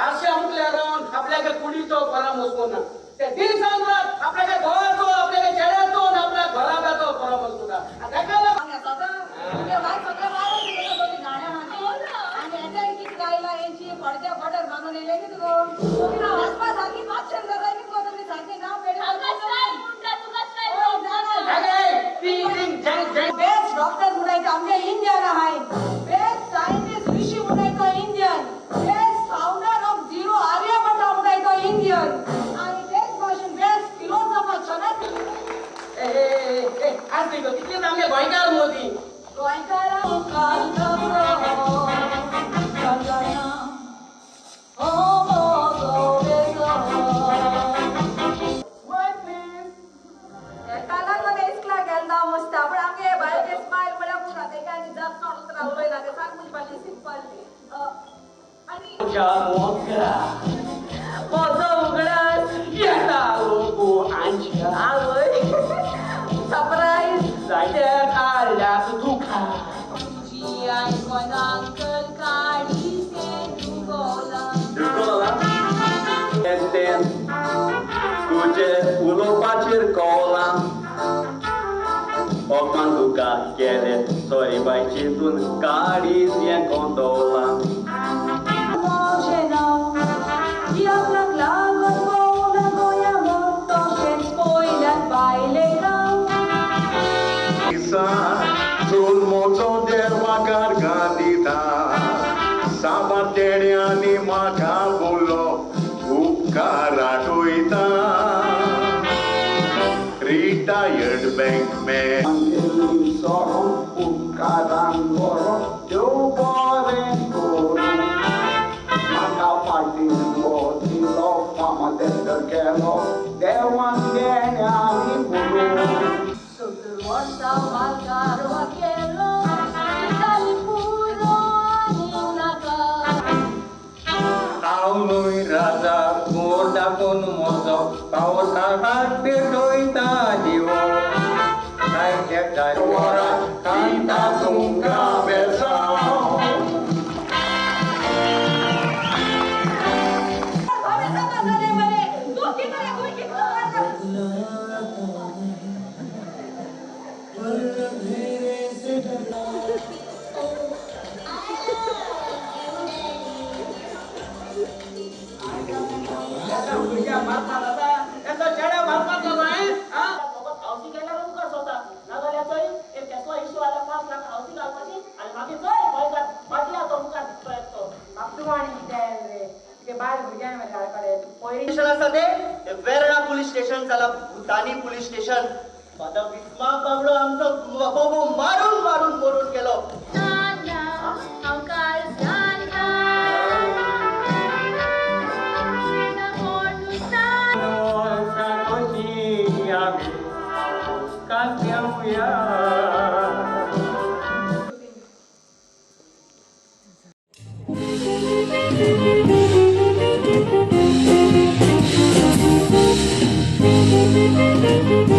असे अमुकल्या राहून आपल्याला कुणीचो परामर्श ना ते दिन सांगतात आपल्याला गावाचो आपल्याला खेड्याचो आपल्या घराचो परामर्श ना त्याला गायला यांची पडद्या पडर मागून येले की तू आसपासारखी पाचशे जगायची तुम्ही सारखे नाव बेस्ट डॉक्टर म्हणायचं आमच्या इंडियन आहे बेस्ट सायंटिस्ट ऋषी म्हणायचं Indian best founder of zero Aryabhata म्हणायचं इंडियन आणि तेच भाषण बेस्ट फिलॉसॉफर सनत आज देखो तिथले आमचे गोंयकार मोदी गोंयकार Okanduka kiele soi vai cintun caris en condola. Sul mozo della gargantita sabateriani macabullo uccaratuita retired bankman sorong ukaran borong yo boreng guru maka patin boti lo mama tender kelo dewan genyami bulu Suturwasa magkaro akelo italipuro ninaka Aului raza gorda con mozo pausa perdoita dio. Hai che dai ora canta un cabeção. वेरळा police station झाला भूतानी police station माझा विस्मा बाबडो आमचं बाबू मारून मारून मरून गेलो Thank you.